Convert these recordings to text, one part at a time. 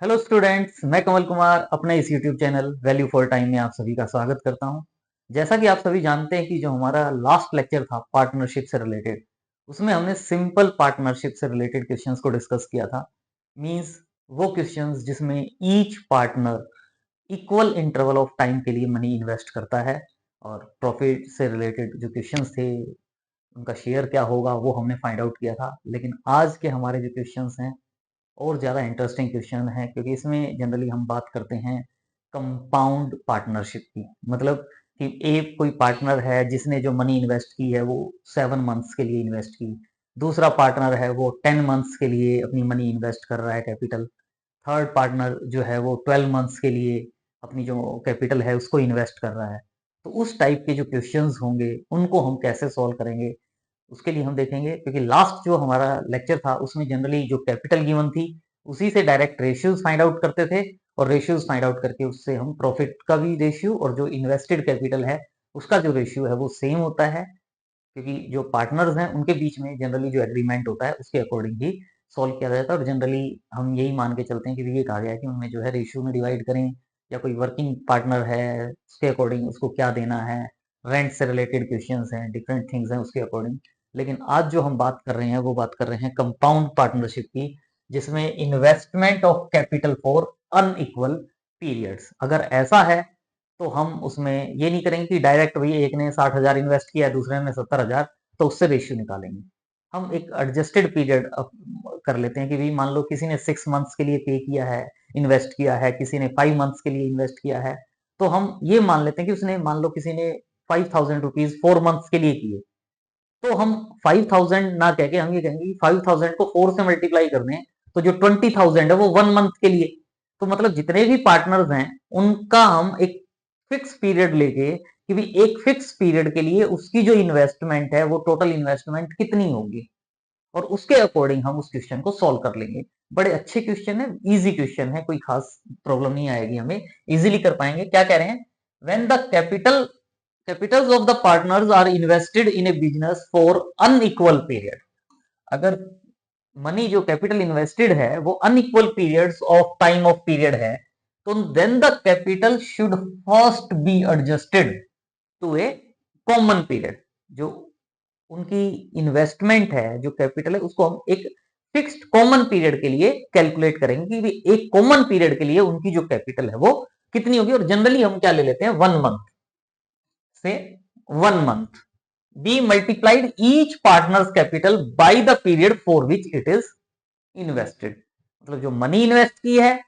Hello students, मैं कमल कुमार अपने इस YouTube channel value for time में आप सभी का स्वागत करता हूं। जैसा कि आप सभी जानते हैं कि जो हमारा लास्ट लेक्चर था पार्टनरशिप से रिलेटेड, उसमें हमने सिंपल पार्टनरशिप से रिलेटेड क्वेश्चंस को डिस्कस किया था। मींस वो क्वेश्चंस जिसमें each partner equal interval of time के लिए मनी इन्वेस्ट करता है और प्रॉफिट से रिलेटेड जो क्वेश्चंस थे उनका शेयर क्या होगा वो हमने फाइंड आउट किया था। लेकिन आज के हमारे जो क्वेश्चंस हैं और ज़्यादा इंटरेस्टिंग क्वेश्चन है, क्योंकि इसमें जनरली हम बात करते हैं कंपाउंड पार्टनरशिप की। मतलब कि एक कोई पार्टनर है जिसने जो मनी इन्वेस्ट की है वो 7 मंथ्स के लिए इन्वेस्ट की, दूसरा पार्टनर है वो 10 मंथ्स के लिए अपनी मनी इन्वेस्ट कर रहा है कैपिटल, थर्ड पार्टनर जो है वो 12 मंथ्स के लिए अपनी जो कैपिटल है उसको इन्वेस्ट कर रहा है। तो उस टाइप के जो क्वेश्चंस होंगे उनको हम कैसे सॉल्व करेंगे, उसके लिए हम देखेंगे। क्योंकि लास्ट जो हमारा लेक्चर था उसमें जनरली जो कैपिटल गिवन थी उसी से डायरेक्ट रेशियोज फाइंड आउट करते थे, और रेशियोज फाइंड आउट करके उससे हम प्रॉफिट का भी रेशियो और जो इन्वेस्टेड कैपिटल है उसका जो रेशियो है वो सेम होता है। क्योंकि जो पार्टनर्स हैं उनके बीच में जनरली जो एग्रीमेंट होता है उसके अकॉर्डिंग ही सॉल्व किया जाता है। और जनरली हम यही मान के चलते हैं कि ये कहा गया है कि उनमें जो है रेशियो में डिवाइड करें, या कोई वर्किंग पार्टनर है उसके अकॉर्डिंग उसको क्या देना है, रेंट से रिलेटेड क्वेश्चंस हैं, डिफरेंट थिंग्स हैं उसके अकॉर्डिंग। लेकिन आज जो हम बात कर रहे हैं वो बात कर रहे हैं कंपाउंड पार्टनरशिप की, जिसमें investment of capital for unequal periods. अगर ऐसा है तो हम उसमें ये नहीं करेंगे कि डायरेक्ट भाई एक ने 60,000 इन्वेस्ट किया है दूसरे ने 70,000, तो उससे रेशियो निकालेंगे। हम एक एडजस्टेड पीरियड कर लेते हैं कि भाई मान लो किसी ने 6 मंथ्स के लिए पे किया है, इन्वेस्ट किया है, किसी ने 5 मंथ्स के लिए इन्वेस्ट किया है। तो हम ये मान लेते हैं कि उसने मान लो किसी ने 5,000 रुपीज 4 मंथ्स के लिए किए, तो हम 5,000 ना कह के हम ये कहेंगे कि 5,000 को 4 से मल्टीप्लाई कर दें, तो जो 20,000 है वो 1 मंथ के लिए। तो मतलब जितने भी पार्टनर्स हैं उनका हम एक फिक्स पीरियड लेके कि भी एक फिक्स पीरियड के लिए उसकी जो इन्वेस्टमेंट है वो टोटल इन्वेस्टमेंट कितनी होगी, और उसके अकॉर्डिंग हम उस क्वेश्चन को सॉल्व कर लेंगे। बड़े अच्छे क्वेश्चन है, इजी क्वेश्चन है, कोई खास प्रॉब्लम नहीं आएगी, हमें इजीली कर पाएंगे। क्या कह रहे हैं, when the capitals of the partners are invested in a business for unequal period। अगर मनी जो कैपिटल इन्वेस्टेड है वो unequal periods of time of period है, तो then the capital should first be adjusted to a common period. जो उनकी investment है, जो कैपिटल है, उसको हम एक फिक्स्ड कॉमन पीरियड के लिए कैलकुलेट करेंगे कि एक कॉमन पीरियड के लिए उनकी जो कैपिटल है वो कितनी होगी। और जनरली हम क्या ले लेते हैं, 1 मंथ से 1 month be multiplied each partners capital by the period for which it is invested. मतलब जो मनी इन्वेस्ट की है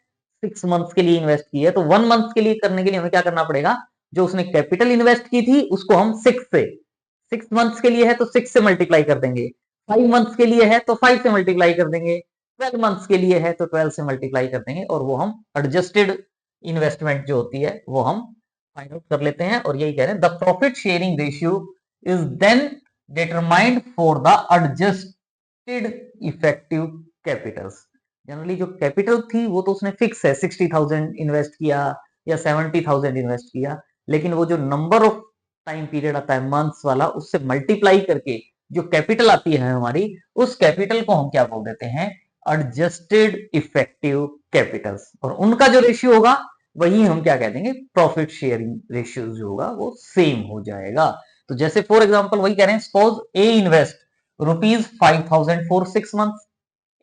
6 मंथ्स के लिए इन्वेस्ट की है, तो 1 मंथ के लिए करने के लिए हमें क्या करना पड़ेगा, जो उसने कैपिटल इन्वेस्ट की थी उसको हम 6 मंथ्स के लिए है तो 6 से मल्टीप्लाई कर देंगे, 5 मंथ्स के लिए है तो 5 से मल्टीप्लाई कर देंगे, 12 मंथ्स के लिए है तो 12 से मल्टीप्लाई कर देंगे, और वो हम एडजस्टेड इन्वेस्टमेंट जो होती है वो हम फाइंड आउट कर लेते हैं। और यही कह रहे हैं, the profit sharing ratio is then determined for the adjusted effective capitals. Generally जो कैपिटल थी वो तो उसने फिक्स है, 60,000 इन्वेस्ट किया या 70,000 इन्वेस्ट किया, लेकिन वो जो नंबर ऑफ टाइम पीरियड आता है मंथ्स वाला, उससे मल्टीप्लाई करके जो कैपिटल आती है हमारी, उस कैपिटल को हम क्या बोल देते हैं, एडजस्टेड इफेक्टिव कैपिटल्स। और उनका जो रेशियो होगा वही हम क्या कह देंगे, प्रॉफिट शेयरिंग रेशियो जो होगा वो सेम हो जाएगा। तो जैसे फॉर एग्जांपल वही कह रहे हैं, suppose A invest ₹5,000 for 6 months.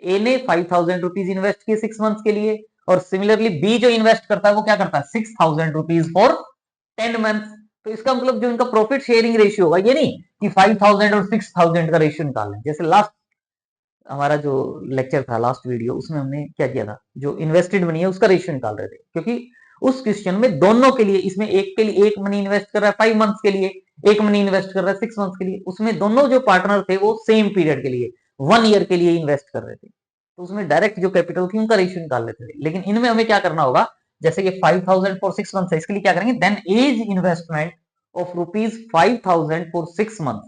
A ने 5,000 रुपीज इन्वेस्ट किए 6 मंथ्स के लिए, और सिमिलरली बी जो इन्वेस्ट करता है वो क्या करता है, 6,000 रुपीज फॉर 10 मंथ्स। तो इसका मतलब जो इनका प्रॉफिट शेयरिंग रेशियो होगा, ये नहीं कि 5,000 और 6,000 का रेशियो निकालना है। जैसे लास्ट हमारा जो लेक्चर था, लास्ट वीडियो, उसमें हमने क्या किया था, जो इन्वेस्टेड मनी है उसका रेशियो निकाल रहे थे। क्योंकि उस क्वेश्चन में दोनों के लिए, इसमें एक के लिए एक मनी इन्वेस्ट कर रहा है 5 मंथ्स के लिए, एक मनी इन्वेस्ट कर रहा है 6 मंथ्स के लिए, उसमें दोनों जो पार्टनर थे वो सेम पीरियड के लिए 1 ईयर के लिए इन्वेस्ट कर रहे थे, तो उसमें डायरेक्ट जो कैपिटल थी उनका रेशियो निकाल लेते थे। लेकिन इनमें हमें क्या करना होगा, जैसे ये 5,000 फॉर 6 मंथ्स है, इसके लिए क्या करेंगे, then as investment of ₹5,000 for 6 month,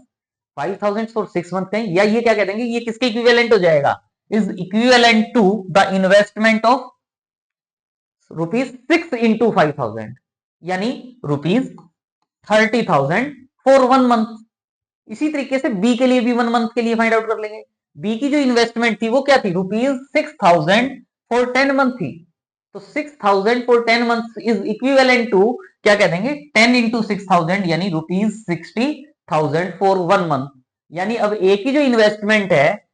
5,000 for 6 month कहें, या ये क्या कह देंगे, ये किसके इक्विवेलेंट हो जाएगा, is equivalent to the investment of ₹6 into 5,000, यानी ₹30,000 फॉर 1 मंथ। इसी तरीके से बी के लिए भी 1 मंथ के लिए फाइंड आउट कर लेंगे। बी की जो इन्वेस्टमेंट थी वो क्या थी, ₹6,000 फॉर 10 मंथ थी, तो 6000 for 10 months is equivalent to, क्या कह देंगे, 10 इंटू 6000 यानी ₹60,000 फॉर 1 मंथ। यानी अब ए की जो इन्वेस्टमेंट है,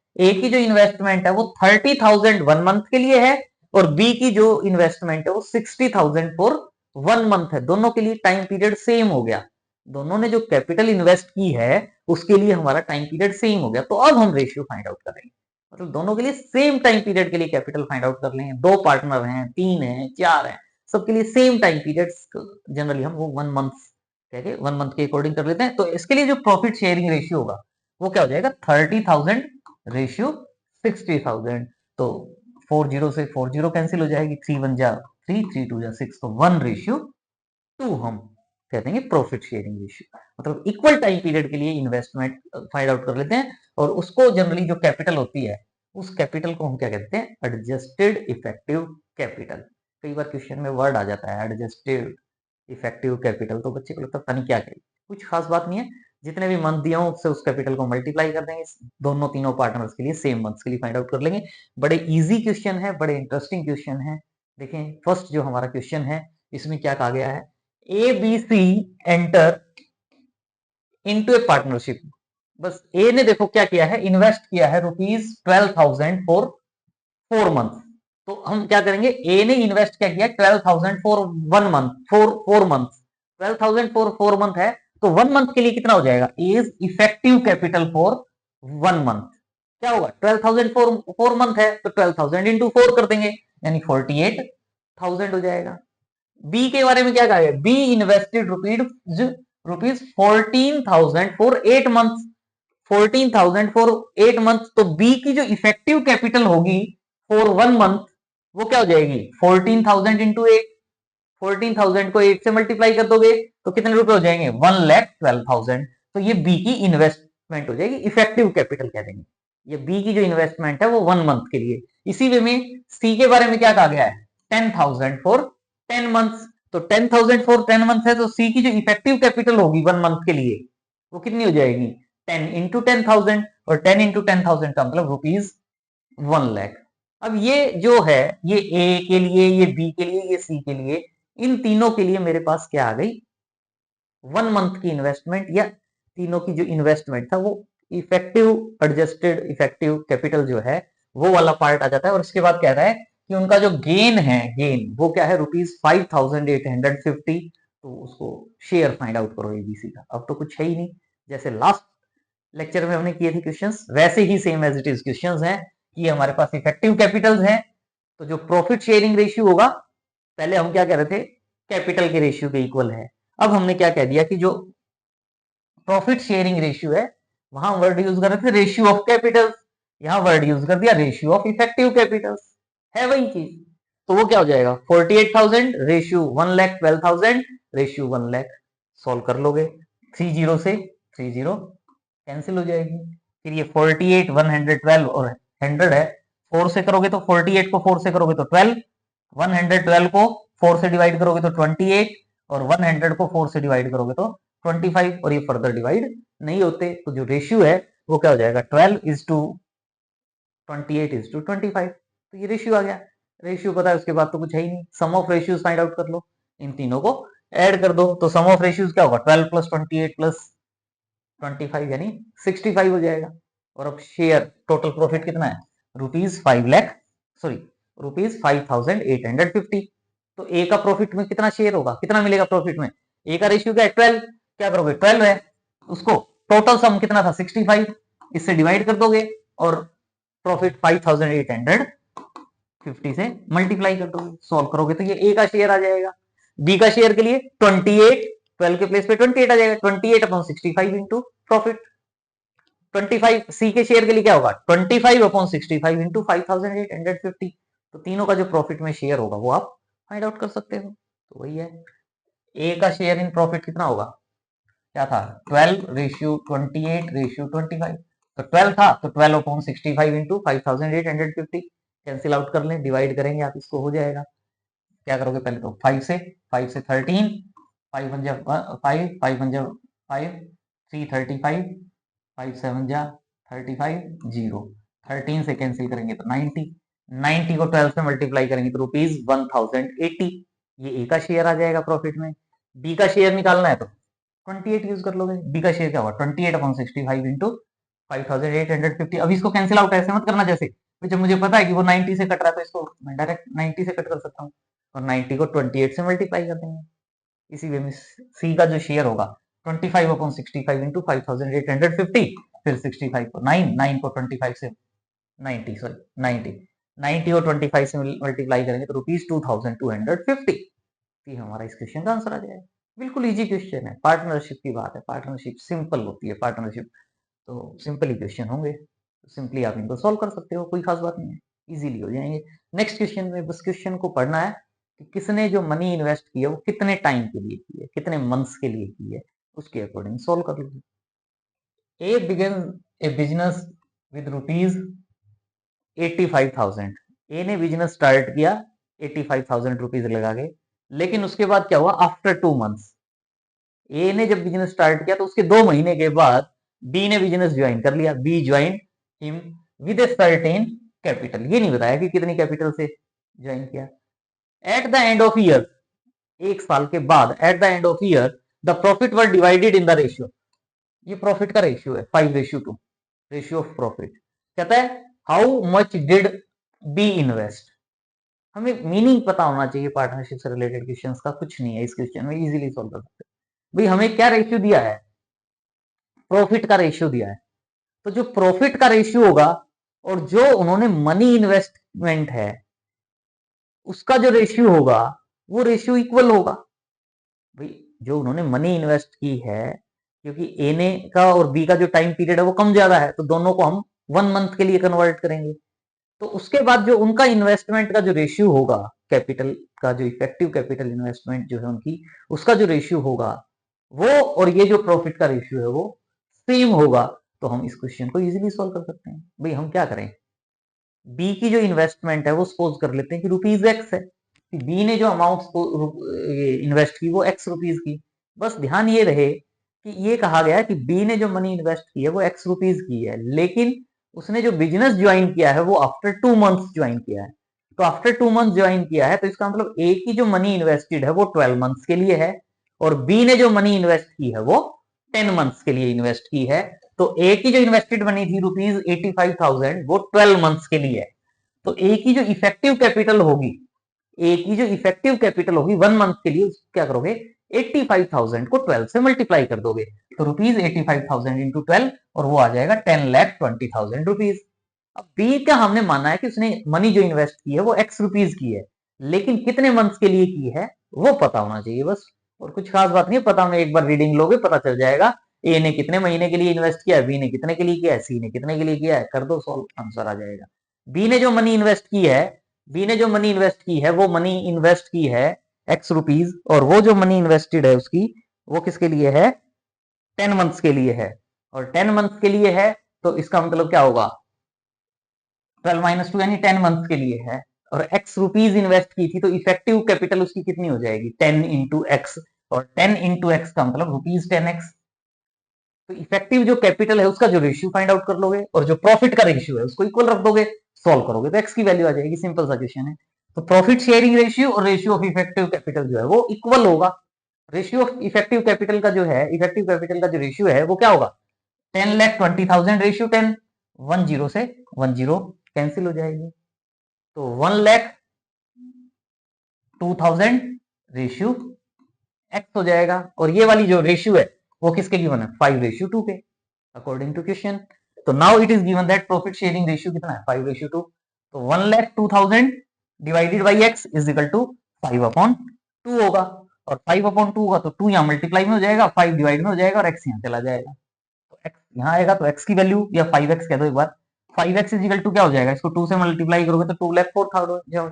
वो 30,000 1 मंथ के लिए है, और बी की जो इन्वेस्टमेंट है वो 60,000 फॉर 1 मंथ है। दोनों के लिए टाइम पीरियड सेम हो गया, दोनों ने जो कैपिटल इन्वेस्ट की है उसके लिए हमारा टाइम पीरियड सेम हो गया। तो अब हम रेशियो फाइंड आउट करेंगे, मतलब दोनों के लिए सेम टाइम पीरियड के लिए कैपिटल फाइंड आउट कर लेंगे। 2 पार्टनर हैं, 3 हैं, 4 हैं, सबके लिए सेम टाइम पीरियड, जनरली हम वो 1 मंथ कह के 1 मंथ के अकॉर्डिंग कर लेते हैं। तो इसके लिए जो प्रॉफिट शेयरिंग रेशियो होगा वो क्या हो जाएगा, 30,000 रेशियो 60,000। तो 40 से 40 कैंसिल हो जाएगी, 3 1 जा 3, 3 2 जा 6, तो 1:2 हम कह देंगे प्रॉफिट शेयरिंग रेशियो। मतलब इक्वल टाइम पीरियड के लिए इन्वेस्टमेंट फाइंड आउट कर लेते हैं, और उसको जनरली जो कैपिटल होती है उस कैपिटल को हम क्या कहते हैं, एडजस्टेड इफेक्टिव कैपिटल। कई बार क्वेश्चन में वर्ड आ जाता है एडजस्टेड इफेक्टिव कैपिटल, तो बच्चे को लगता है पता नहीं क्या कहें, कुछ खास बात नहीं है, जितने भी मंथ दिया हो उससे उस कैपिटल को मल्टीप्लाई कर देंगे, दोनों तीनों पार्टनर्स के लिए सेम मंथ्स के लिए फाइंड आउट कर लेंगे। बड़े इजी क्वेश्चन है, बड़े इंटरेस्टिंग क्वेश्चन है। देखें फर्स्ट जो हमारा क्वेश्चन है इसमें क्या कहा गया है, A B C enter into a partnership. बस ए ने देखो क्या किया है, इन्वेस्ट किया है ₹12,000 फॉर 4 मंथ। तो हम क्या करेंगे, ए ने इन्वेस्ट क्या किया, 12,000 for 1 month, for 4 month, 12,000 for 4 month है, तो 1 मंथ के लिए कितना हो जाएगा, is effective capital for 1 month. क्या होगा, 12,000 फॉर 4 मंथ है, तो 12,000 इंटू 4 कर देंगे, यानी 48,000 हो जाएगा। बी के बारे में क्या कहा है, be invested rupees 14,000 for 8 month, 14,000 for 8 month. तो बी की जो इफेक्टिव कैपिटल होगी फॉर 1 मंथ वो क्या हो जाएगी, 14,000 इंटू 8, 14,000 को 8 से मल्टीप्लाई कर दोगे तो कितने रुपए हो जाएंगे, 1,12,000। तो ये बी की इन्वेस्टमेंट हो जाएगी, इफेक्टिव कैपिटल कह देंगे। ये बी की जो इन्वेस्टमेंट है वो 1 मंथ के लिए। इसी वे में सी के बारे में क्या कहा गया है, 10,000 फॉर 10 मंथ। तो 10,000 फॉर 10 मंथ है, तो सी की जो इफेक्टिव कैपिटल होगी 1 मंथ के लिए वो कितनी हो जाएगी, 10 इंटू 10,000, और 10 इंटू 10,000 का मतलब ₹1,00,000। अब ये जो है, ये ए के लिए, ये बी के लिए, ये सी के लिए, इन तीनों के लिए मेरे पास क्या आ गई, 1 मंथ की इन्वेस्टमेंट, या तीनों की जो इन्वेस्टमेंट था वो इफेक्टिव एडजस्टेड इफेक्टिव कैपिटल जो है वो वाला पार्ट आ जाता है। और इसके बाद कह रहा है कि उनका जो गेन है, गेन वो क्या है, ₹5,850। तो उसको शेयर फाइंड आउट करो एबीसी का। अब तो कुछ है ही नहीं, जैसे लास्ट लेक्चर में हमने किए थे क्वेश्चंस, वैसे ही same as it is questions हैं कि हमारे पास इफेक्टिव कैपिटल्स हैं, तो जो प्रॉफिट शेयरिंग रेशियो होगा, पहले हम क्या कह रहे थे, कैपिटल के रेशियो के इक्वल है। अब हमने क्या कह दिया कि जो प्रॉफिट शेयरिंग रेशियो है वहां वर्ड यूज कर रहे थे रेशियो ऑफ कैपिटल्स, यहां वर्ड यूज कर दिया रेशियो ऑफ इफेक्टिव कैपिटल्स, है वही चीज। तो वो क्या हो जाएगा, 48,000 रेशियो 1,12,000 रेशियो 1,00,000। सॉल्व कर लोगे, 30 से 30 कैंसिल हो जाएगी। फिर ये 48 112 और 100 है, 4 से करोगे तो 48 को 4 से करोगे तो 12, 112 को 4 से डिवाइड करोगे तो 28, और 100 को 4 से डिवाइड करोगे तो 25, और ये फर्दर डिवाइड नहीं होते। तो जो रेशियो है वो क्या हो जाएगा, 12:28:25। तो ये रेशियो आ गया, रेशियो पता है, उसके बाद तो कुछ है ही नहीं। सम ऑफ रेशियोज फाइंड आउट कर लो, इन तीनों को ऐड कर दो, तो सम ऑफ रेशियोज क्या होगा, 12 + 28 + 25 यानी 65 हो जाएगा। और अब शेयर टोटल प्रॉफिट कितना है, ₹5,00,000, सॉरी ₹5,850। तो ए का प्रॉफिट में कितना शेयर होगा, कितना मिलेगा प्रॉफिट में, ए का रेशियो क्या है 12, क्या करोगे 12 है, उसको टोटल सम कितना था 65, इससे डिवाइड कर दोगे और प्रॉफिट 5,850 से मल्टीप्लाई कर दोगे, सॉल्व करोगे तो ये ए का शेयर आ जाएगा। बी का शेयर के लिए 28, 12 के प्लेस पे 28 आ जाएगा, 28/65 इंटू प्रॉफिट। 25 सी के शेयर के लिए क्या होगा, 25/65 इंटू 5,850। तो तीनों का जो प्रॉफिट में शेयर होगा वो आप फाइंड आउट कर सकते हो। तो वही है, ए का शेयर इन प्रॉफिट कितना होगा, क्या था 12:28:25। तो 12 था तो 12/65 इंटू 5,850 कैंसिल आउट कर लें, डिवाइड करेंगे आप इसको, हो जाएगा। क्या करोगे, पहले तो 5 से 13, 5 1 जा 5, 5 1 जा 5, 3 35, 5 7 जा 35, 0, 13 से कैंसिल करेंगे तो 90, 90 को 12 से मल्टीप्लाई करेंगे तो ₹1080, ये ए का शेयर आ जाएगा प्रॉफिट में। बी का शेयर निकालना है तो 28 यूज कर लोगे। बी का शेयर क्या हुआ 28/65 इंटू 5850। अब इसको कैंसिल आउट ऐसे मत करना जैसे जब मुझे पता है कि वो 90 से कट रहा है तो इसको मैं डायरेक्ट 90 से कट कर सकता हूँ और 90 को 28 से मल्टीप्लाई कर देंगे। इसी वे में सी का जो शेयर होगा 25/65 इंटू 5850, फिर 65 को 9 को 25 से 90 सॉरी 90 को 25 से मल्टीप्लाई करेंगे तो ₹2250। ये हमारा इस क्वेश्चन का आंसर आ जाएगा। बिल्कुल इजी क्वेश्चन है, पार्टनरशिप की बात है, पार्टनरशिप सिंपल होती है पार्टनरशिप, तो सिंपल ही क्वेश्चन होंगे, सिंपली आप इनको सॉल्व कर सकते हो, कोई खास बात नहीं है, इजीली हो जाएंगे। नेक्स्ट क्वेश्चन में बस क्वेश्चन को पढ़ना है कि किसने जो मनी इन्वेस्ट किया वो कितने टाइम के लिए की है, कितने मंथ्स के लिए की है, उसके अकॉर्डिंग सॉल्व कर लीजिए। ए बिगन ए बिजनेस विद ₹85,000। ए ने बिजनेस स्टार्ट किया 85,000 रुपीज लगा के, लेकिन उसके बाद क्या हुआ आफ्टर 2 मंथ्स, ए ने जब बिजनेस स्टार्ट किया तो उसके 2 महीने के बाद बी ने बिजनेस ज्वाइन कर लिया। B join him with a certain capital, ये नहीं बताया कि कितनी कैपिटल से ज्वाइन किया। At the end of year, 1 साल के बाद, at the end of year the profit were divided in the ratio, ये प्रॉफिट का रेशियो है 5:2, रेशियो ऑफ प्रॉफिट। कहता है how much did B invest. हमें मीनिंग पता होना चाहिए पार्टनरशिप से रिलेटेड क्वेश्चंस का, कुछ नहीं है इस क्वेश्चन में, इजीली सॉल्व कर सकते हैं। भाई हमें क्या रेशियो दिया है, प्रॉफिट का रेशियो दिया है, तो जो प्रॉफिट का रेशियो होगा और जो उन्होंने मनी इन्वेस्टमेंट है उसका जो रेशियो होगा वो रेशियो इक्वल होगा। भाई जो उन्होंने मनी इन्वेस्ट की है, क्योंकि ए ने का और बी का जो टाइम पीरियड है वो कम ज्यादा है, तो दोनों को हम 1 मंथ के लिए कन्वर्ट करेंगे। तो उसके बाद जो उनका इन्वेस्टमेंट का जो रेशियो होगा, कैपिटल का जो इफेक्टिव कैपिटल इन्वेस्टमेंट जो है उनकी, उसका जो रेशियो होगा वो और ये जो प्रॉफिट का रेशियो है वो सेम होगा। तो हम इस क्वेश्चन को इजीली सॉल्व कर सकते हैं। भाई हम क्या करें, बी की जो इन्वेस्टमेंट है वो सपोज कर लेते हैं कि ₹X है, बी ने जो अमाउंट इन्वेस्ट की वो ₹X की। बस ध्यान ये रहे कि ये कहा गया कि बी ने जो मनी इन्वेस्ट की है वो ₹X की है, लेकिन उसने जो बिजनेस ज्वाइन किया है वो आफ्टर 2 मंथ्स ज्वाइन किया है। तो आफ्टर 2 मंथ्स ज्वाइन किया है तो इसका मतलब ए की जो मनी इन्वेस्टेड है वो 12 मंथ्स के लिए है और बी ने जो मनी इन्वेस्ट की है वो 10 मंथ्स के लिए इन्वेस्ट की है। तो ए की जो इन्वेस्टेड मनी थी ₹85,000 वो 12 मंथ्स के लिए है। तो ए की जो इफेक्टिव कैपिटल होगी, ए की जो इफेक्टिव कैपिटल होगी 1 मंथ के लिए, क्या करोगे 85,000 को 12 से मल्टीप्लाई कर दोगे तो ₹85,000 इंटू 12 और वो आ जाएगा 10,20,000 रुपीज। अब बी का हमने माना है कि उसने मनी जो इन्वेस्ट की है वो ₹X की है, लेकिन कितने मंथ्स के लिए की है वो पता होना चाहिए बस, और कुछ खास बात नहीं है, पता होने एक बार रीडिंग लोगे पता चल जाएगा। ए ने कितने महीने के लिए इन्वेस्ट किया है, बी ने कितने के लिए किया है, सी ने कितने के लिए किया है, कर दो सॉल्व आंसर आ जाएगा। बी ने जो मनी इन्वेस्ट की है, बी ने जो मनी इन्वेस्ट की है वो मनी इन्वेस्ट की है ₹X, और वो जो मनी इन्वेस्टेड है उसकी वो किसके लिए है 10 मंथ्स के लिए है, और 10 मंथ्स के लिए है तो इसका मतलब क्या होगा 12 - 2 यानी 10 मंथ्स के लिए है, और ₹X इन्वेस्ट की थी तो इफेक्टिव कैपिटल उसकी कितनी हो जाएगी 10 इंटू एक्स, और 10 इंटू एक्स का मतलब ₹10x। तो इफेक्टिव जो कैपिटल है उसका जो रेशियो फाइंड आउट कर लोगे और जो प्रॉफिट का रेशियो है उसको इक्वल रख दोगे, सॉल्व करोगे तो एक्स की वैल्यू आ जाएगी, सिंपल सा क्वेश्चन है। तो प्रॉफिट शेयरिंग रेशियो और रेशियो ऑफ इफेक्टिव कैपिटल जो है वो इक्वल होगा। रेशियो ऑफ इफेक्टिव कैपिटल का जो है, इफेक्टिव कैपिटल का जो रेशियो है वो क्या होगा 10,20,000 रेशियो 10, 10 से 10 कैंसिल हो जाएगी, तो 1,02,000 रेशियो एक्स हो जाएगा, और ये वाली जो रेशियो है वो किसके गिवन है 5:2 के अकॉर्डिंग टू क्वेश्चन। तो now it is given that profit sharing ratio कितना है 5:2, तो 1,02,000 divided by X is equal to 5/2 होगा, और 5/2 होगा तो 2 यहाँ मल्टीप्लाई में हो जाएगा, 5 डिवाइड में हो जाएगा और एक्स यहाँ चला जाएगा, तो एक्स यहाँ आएगा, तो एक्स की वैल्यू या 5x कह दो एक बार, 5x इज इक्वल टू क्या हो जाएगा, इसको 2 से मल्टीप्लाई करोगे तो 2,04,000,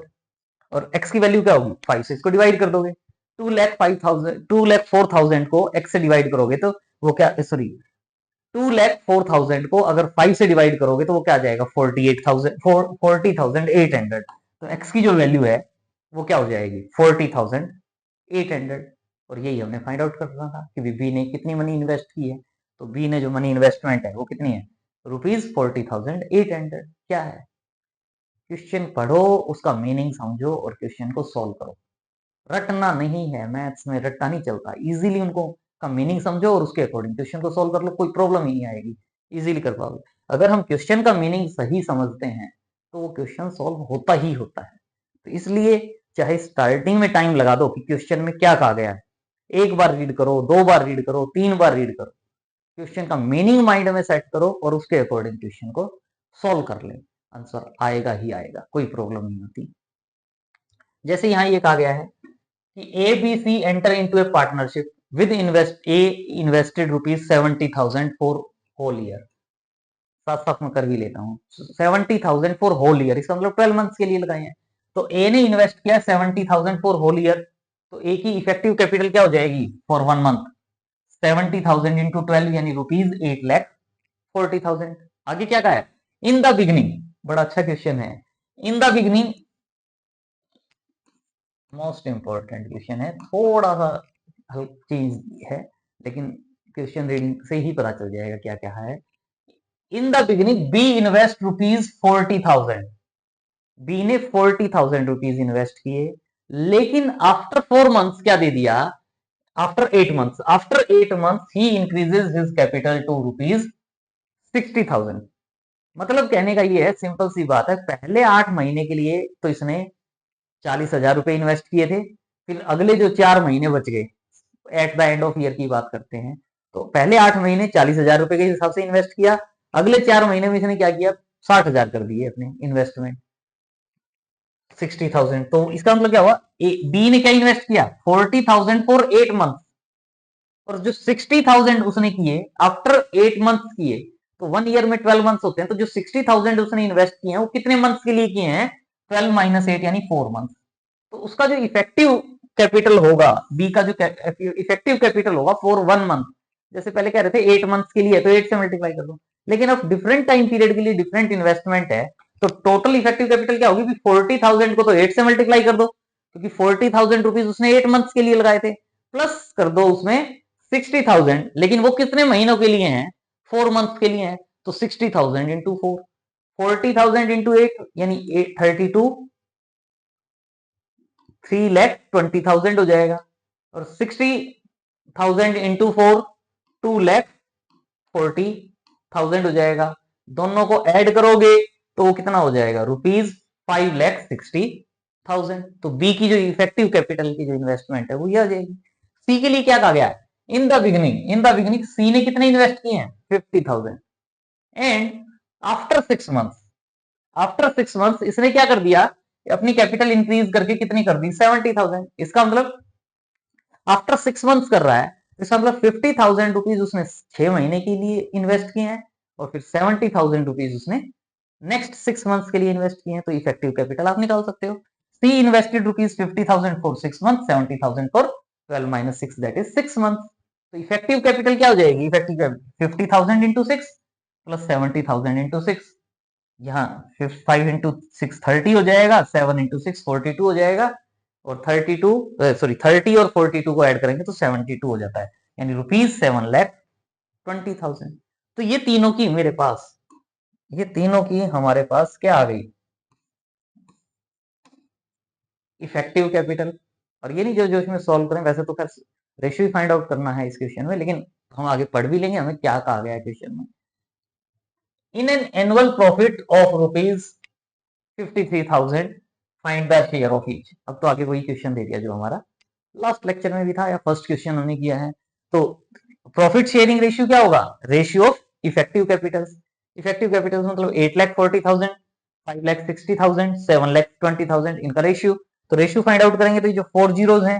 और x की वैल्यू क्या होगी 5 से इसको डिवाइड कर दोगे, 2,04,000 को x से डिवाइड करोगे तो वो क्या, सॉरी 2,04,000 को अगर 5 से डिवाइड करोगे तो वो क्या आ जाएगा 40,800। तो x की जो वैल्यू है वो क्या हो जाएगी 40,800, और यही हमने फाइंड आउट करना था कि बी ने कितनी मनी इन्वेस्ट की है। तो बी ने जो मनी इन्वेस्टमेंट है वो कितनी है ₹40,800 क्या है। क्वेश्चन पढ़ो, उसका मीनिंग समझो और क्वेश्चन को सॉल्व करो। रटना नहीं है, मैथ्स में रट्टा नहीं चलता। इजीली उनको का मीनिंग समझो और उसके अकॉर्डिंग क्वेश्चन को सॉल्व कर लो, कोई प्रॉब्लम ही नहीं आएगी, इजीली कर पाओगे। अगर हम क्वेश्चन का मीनिंग सही समझते हैं तो वो क्वेश्चन सॉल्व होता ही होता है। तो इसलिए चाहे स्टार्टिंग में टाइम लगा दो कि क्वेश्चन में क्या कहा गया है, एक बार रीड करो, 2 बार रीड करो, 3 बार रीड करो, क्वेश्चन का मीनिंग माइंड में सेट करो और उसके अकॉर्डिंग क्वेश्चन को सॉल्व कर ले, आंसर आएगा ही आएगा, कोई प्रॉब्लम नहीं होती। जैसे यहाँ ये कहा गया है कि A B C enter into a partnership with invested ₹70,000 for whole year. साथ साथ में कर भी लेता हूँ, 70,000 फॉर होल ईयर, इसका मतलब 12 मंथ्स के लिए लगाए हैं। तो ए ने इन्वेस्ट किया 70,000 फॉर होल ईयर, तो ए की इफेक्टिव कैपिटल क्या हो जाएगी फॉर 1 मंथ, 70,000 इंटू 12 यानी ₹8,40,000। आगे क्या कहा है, इन द बिगनिंग, बड़ा अच्छा क्वेश्चन है, in the beginning, most important question है, थोड़ा सा हल्की चीज है लेकिन क्वेश्चन रीडिंग से ही पता चल जाएगा क्या क्या है। In the beginning B invest ₹40,000, B ने ₹40,000 इन्वेस्ट किए, लेकिन आफ्टर 4 मंथ्स क्या दे दिया, after 8 months he increases his capital to ₹60,000। मतलब कहने का ये है, सिंपल सी बात है, पहले 8 महीने के लिए तो इसने ₹40,000 इन्वेस्ट किए थे, फिर अगले जो 4 महीने बच गए, eight the end of year की बात करते हैं, तो पहले 8 महीने ₹40,000 के हिसाब से इन्वेस्ट किया, अगले 4 महीने में इसने क्या किया, 60,000 कर दिए अपने इन्वेस्टमेंट, 60,000। तो इसका मतलब क्या हुआ, बी ने क्या इन्वेस्ट किया, 40,000 फॉर 8 मंथ, और जो 60,000 उसने किए आफ्टर 8 मंथ्स किए, तो 1 ईयर में 12 मंथ्स होते हैं, तो जो 60,000 उसने इन्वेस्ट किए हैं वो कितने मंथ्स के लिए किए हैं, 12 माइनस 8 यानी 4 मंथ। तो उसका जो इफेक्टिव कैपिटल होगा, बी का जो इफेक्टिव कैपिटल होगा फॉर 1 मंथ, जैसे पहले कह रहे थे 8 मंथ्स के लिए, तो 8 से मल्टीप्लाई कर दो, लेकिन अब डिफरेंट टाइम पीरियड के लिए डिफरेंट इन्वेस्टमेंट है, तो टोटल इफेक्टिव कैपिटल क्या होगी, 40,000 को तो 8 से मल्टीप्लाई कर दो, क्योंकि 40,000 रुपीज उसने 8 मंथ्स के लिए लगाए थे, प्लस कर दो उसमें 60,000, लेकिन वो कितने महीनों के लिए हैं, 4 मंथ्स के लिए हैं, तो 60,000 इंटू 4, 40,000 इंटू 8 यानी 32, 3,20,000 हो जाएगा, और 60,000 इंटू 4 2,40,000 हो जाएगा, दोनों को ऐड करोगे तो वो कितना हो जाएगा, ₹5,60,000। तो बी की जो इफेक्टिव कैपिटल की जो इन्वेस्टमेंट है वो ये आ जाएगी। सी के लिए क्या कहा गया है, इन द बिगिनिंग सी ने कितने इन्वेस्ट किए हैं, 50,000, एंड आफ्टर 6 मंथ्स इसने क्या कर दिया, अपनी कैपिटल इंक्रीज करके कितनी कर दी, 70,000। इसका मतलब आफ्टर 6 मंथ्स कर रहा है, इसका मतलब ₹50,000 उसने 6 महीने के लिए इन्वेस्ट किए हैं, और फिर ₹70,000 उसने नेक्स्ट 6 मंथ्स के लिए इन्वेस्ट किए हैं, तो इफेक्टिव कैपिटल आप निकाल सकते हो। C invested ₹50,000 for 6 month, 70,000 for 12 minus 6 that is 6 month. तो इफेक्टिव कैपिटल क्या हो जाएगी, effective capital 50,000 into 6 plus 70,000 into 6, यहाँ 5 इंटू 6 30 हो जाएगा, 7 इंटू 6 42 हो जाएगा, और 30 और 42 को ऐड करेंगे तो 72 हो जाता है, यानी ₹7,20,000। तो ये तीनों की मेरे पास, ये तीनों की हमारे पास क्या आ गई, इफेक्टिव कैपिटल। और ये नहीं जो जो इसमें सॉल्व करें, वैसे तो खैर रेशियो ही फाइंड आउट करना है इस क्वेश्चन में, लेकिन हम आगे पढ़ भी लेंगे हमें क्या कहा गया है क्वेश्चन में। In an annual profit of ₹53,000 find the share of each. अब तो आगे वही क्वेश्चन दे दिया जो हमारा लास्ट लेक्चर में भी था, या फर्स्ट क्वेश्चन हमने किया है। तो प्रॉफिट शेयरिंग रेशियो क्या होगा, ratio of effective capital. Effective capital मतलब 8,40,000, 5,60,000, 7,20,000, इनका रेशियो। तो रेशियो फाइंड आउट करेंगे तो ये जो 4 जीरोज हैं,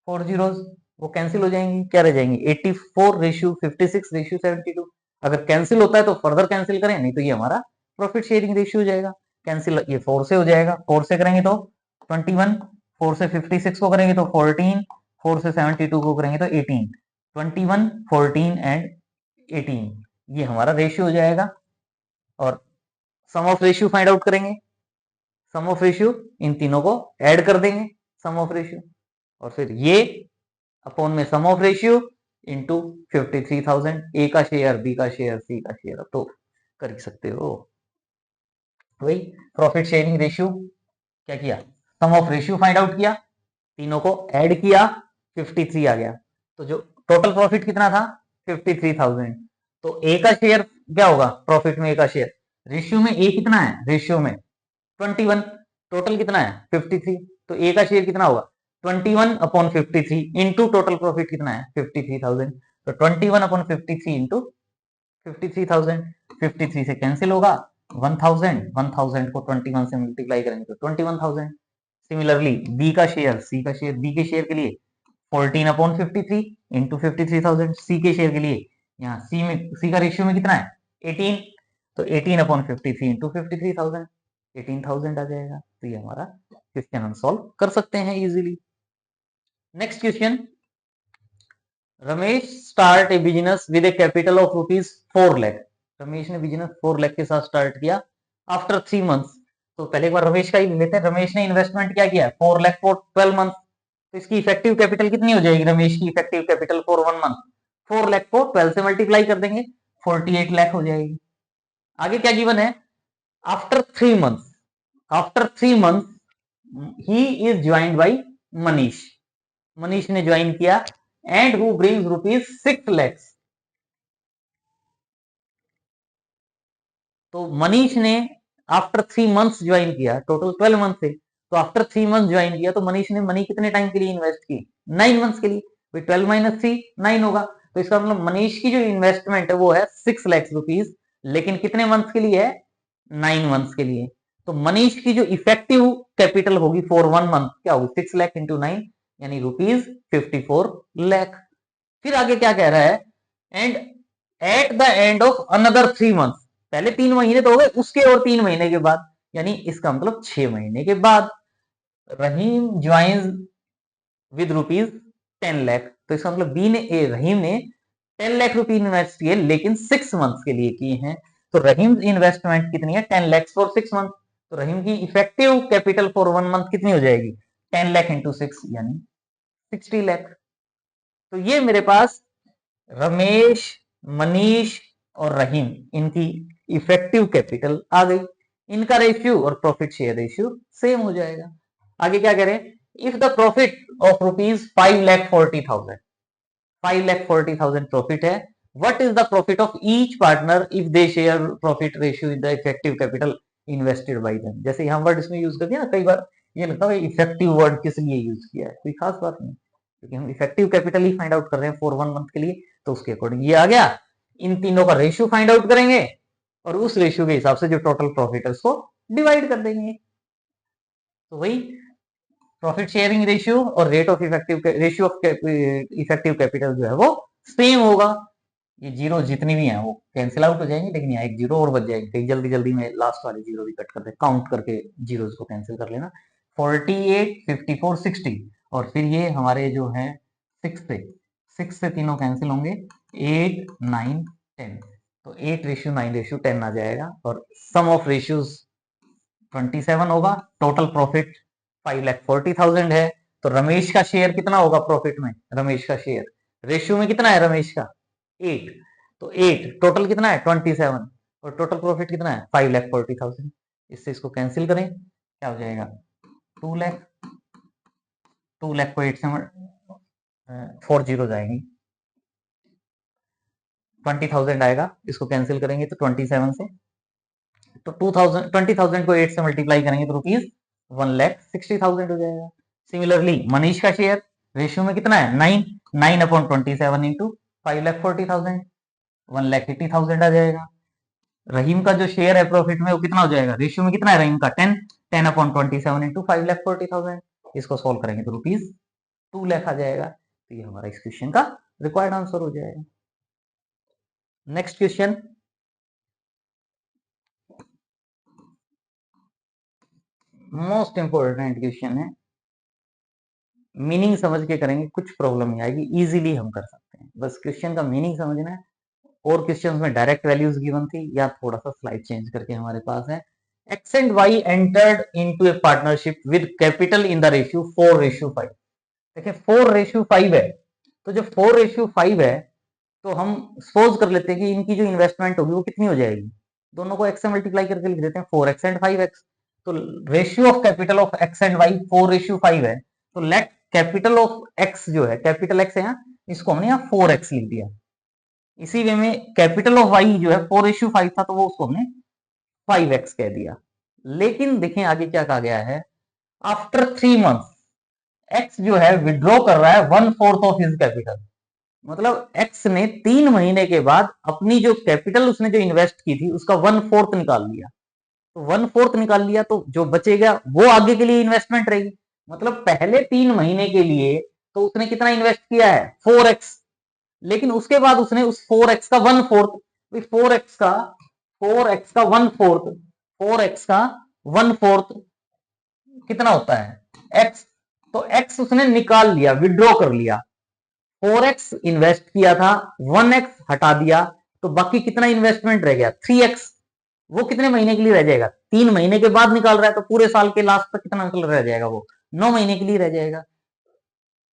4 जीरोज वो कैंसिल हो जाएंगी, क्या रह जाएंगी, 84 रेशियो 56 रेशियो 72। अगर कैंसिल होता है तो फर्दर कैंसिल करें, नहीं तो ये हमारा प्रॉफिट शेयरिंग रेशियो हो जाएगा। कैंसिल ये 4 से हो जाएगा, 4 से करेंगे तो 21, 4 से 56 को करेंगे तो 14, 4 से 72 को करेंगे तो 18, 21, 14 एंड 18, ये हमारा रेशियो हो जाएगा। और सम ऑफ रेशियो फाइंड आउट करेंगे, सम ऑफ रेशियो इन तीनों को ऐड कर देंगे, सम ऑफ रेशियो, और फिर ये अपॉन में सम ऑफ रेशियो इंटू 53,000, ए का शेयर, बी का शेयर, सी का शेयर, तो कर सकते हो। वही प्रॉफिट शेयरिंग रेशियो क्या किया, सम ऑफ रेशियो फाइंड आउट किया, तीनों को ऐड किया, 53 आ गया। तो जो टोटल प्रॉफिट कितना था 53,000। तो ए का शेयर क्या होगा प्रॉफिट में, ए का शेयर रेशियो में ए कितना है, रेशियो में 21, टोटल कितना है 53, तो ए का शेयर कितना होगा 21/53 इंटू टोटल प्रॉफिट कितना है 53,000। तो 21/53 इंटू 53,000, 53 से कैंसिल होगा 1000, 1000 को 21 से मल्टीप्लाई करेंगे तो 21,000। सिमिलरली बी का शेयर, सी का शेयर, बी के शेयर के लिए 14/53 इंटू 53,000, सी के शेयर के लिए यहाँ सी में, सी का रेशियो में कितना है 18, तो 18/53 इंटू 53,000, 18,000 आ जाएगा। तो ये हमारा क्वेश्चन हम सॉल्व कर सकते हैं easily. Next question, Ramesh start A business with A capital of ₹4 lakh. Ramesh ने बिजनेस 4 लाख के साथ स्टार्ट किया आफ्टर 3 मंथ्स। तो पहले एक बार रमेश का ही लेते हैं, रमेश ने इन्वेस्टमेंट क्या किया 4 लाख फॉर 12 मंथ। तो इसकी इफेक्टिव कैपिटल कितनी हो जाएगी, रमेश की effective capital for 1 month 4 lakh को 12 से मल्टीप्लाई कर देंगे 48 लाख हो जाएगी। आगे क्या गिवन है, after 3 months, after 3 months he is joined by Manish, Manish ने ज्वाइन किया एंड हु ब्रिंग्स ₹6 lakhs। तो मनीष ने आफ्टर 3 मंथ्स ज्वाइन किया, टोटल 12 मंथ थे, तो आफ्टर 3 मंथ ज्वाइन किया तो मनीष ने मनी कितने टाइम के लिए इन्वेस्ट की 9 मंथ्स के लिए, 12 माइनस 3 9 होगा। तो इसका मतलब मनीष की जो इन्वेस्टमेंट है वो है 6 लाख रुपीज, लेकिन कितने मंथ्स के लिए है 9 मंथ्स के लिए। तो मनीष की जो इफेक्टिव कैपिटल होगी फॉर 1 मंथ क्या होगी 6 लाख इंटू 9 यानी ₹54 लाख। फिर आगे क्या कह रहा है, and eight the end of another 3 months, पहले 3 महीने तो हो गए, उसके और 3 महीने के बाद, यानी इसका मतलब 6 महीने के बाद रहीम ज्वाइंस विद ₹10 लाख। तो इसका मतलब बी ने रहीम ने 10 लाख रुपए इन्वेस्ट किए लेकिन 6 मंथ्स के लिए किए हैं। तो रहीम इन्वेस्टमेंट कितनी है 10 लाख फॉर 6 मंथ। तो रहीम की इफेक्टिव कैपिटल फॉर 1 मंथ कितनी हो जाएगी 10 लाख इंटू 6 यानी 60 लाख। तो ये मेरे पास रमेश, मनीष और रहीम इनकी इफेक्टिव कैपिटल आ गई, इनका रेशियो और प्रॉफिट शेयर रेशियो सेम हो जाएगा। आगे क्या करें, if the profit of ₹5,40,000, 5,40,000 profit है, what is the profit of each partner if they share profit ratio in the effective capital invested by them. जैसे यहाँ वर्ड इसमें यूज कर दिया ना, कई बार ये लगता है इफेक्टिव वर्ड किस लिए यूज किया है, कोई खास बात नहीं, क्योंकि हम इफेक्टिव कैपिटल ही फाइंड आउट कर रहे हैं फॉर 1 मंथ के लिए, तो उसके अकॉर्डिंग ये आ गया। इन तीनों का रेशियो फाइंड आउट करेंगे और उस रेशियो के हिसाब से जो टोटल प्रॉफिट है उसको डिवाइड कर देंगे। तो वही प्रॉफिट शेयरिंग रेशियो और rate of effective ratio of effective capital जो है वो सेम होगा। ये जीरो जितनी भी हैं वो कैंसिल आउट हो जाएंगे, लेकिन यहाँ एक जीरो और बच जाएगी, कहीं जल्दी जल्दी में लास्ट वाले जीरो भी कट कर दे, काउंट करके जीरोस को कैंसिल कर लेना। 48, 54, 60 और फिर ये हमारे जो है 6 से तीनों कैंसिल होंगे, 8, 9, 10, तो 8:9:10 आ जाएगा और सम ऑफ रेशियोज 27 होगा। टोटल प्रॉफिट 5,40,000 है, तो रमेश का शेयर कितना होगा प्रॉफिट में, रमेश का शेयर रेशियो में कितना है रमेश का 8, तो 8 टोटल कितना है 27 और टोटल प्रॉफिट कितना है 5,40,000। इससे इसको कैंसिल करें क्या हो जाएगा 2 लाख, 2 लाख को 8 से 4 जीरो जाएंगी, 20,000 आएगा, इसको कैंसिल करेंगे तो 27 से, तो 20,000 को 8 से मल्टीप्लाई करेंगे तो ₹1,60,000 हो जाएगा। सिमिलरली मनीष का शेयर रेशियो में कितना है 9, 9/27 इंटू 5,40,000, 1,80,000 आ जाएगा। रहीम का जो शेयर है प्रॉफिट में वो कितना हो जाएगा, रेशियो में कितना है रहीम का 10, 10/27 इंटू 5,40,000, इसको सोल्व करेंगे तो ₹2 लाख आ जाएगा। तो ये हमारा इस क्वेश्चन का रिक्वायर्ड आंसर हो जाएगा। Next question, most important question है, मीनिंग समझ के करेंगे कुछ प्रॉब्लम नहीं आएगी, इजीली हम कर सकते हैं, बस क्वेश्चन का मीनिंग समझना है। और क्वेश्चन में डायरेक्ट वैल्यूज गिवन थी या थोड़ा सा स्लाइड चेंज करके हमारे पास है, X and Y entered into a partnership with capital in the ratio 4:5। देखिए 4:5 है, तो जब 4:5 है तो हम सपोज कर लेते हैं कि इनकी जो इन्वेस्टमेंट होगी वो कितनी हो जाएगी, दोनों को x से मल्टीप्लाई करके लिख देते हैं 4x एंड 5x। तो ratio of capital of x and y 4:5 है। तो लेट कैपिटल ऑफ x जो है, कैपिटल x है यहाँ, इसको हमने यहाँ 4x लिख दिया। इसी वे में कैपिटल ऑफ y जो है 4:5 था, तो वो उसको हमने 5x कह दिया। लेकिन देखें आगे क्या कहा गया है, आफ्टर 3 मंथ्स x जो है विड्रॉ कर रहा है 1/4 ऑफ हिज कैपिटल। मतलब x ने 3 महीने के बाद अपनी जो कैपिटल उसने जो इन्वेस्ट की थी उसका 1/4 निकाल लिया। तो 1/4 निकाल लिया तो जो बचेगा वो आगे के लिए इन्वेस्टमेंट रहेगी। मतलब पहले 3 महीने के लिए तो उसने कितना इन्वेस्ट किया है 4x, लेकिन उसके बाद उसने उस 4x का 1/4, 4x का 1/4, 4x का 1/4 कितना होता है x। तो x उसने निकाल लिया, विड्रॉ कर लिया। 4x इन्वेस्ट किया था, 1x हटा दिया, तो बाकी कितना इन्वेस्टमेंट रह गया 3x। वो कितने महीने के लिए रह जाएगा, 3 महीने के बाद निकाल रहा है, तो पूरे साल के लास्ट तक कितना रह जाएगा, वो 9 महीने के लिए रह जाएगा।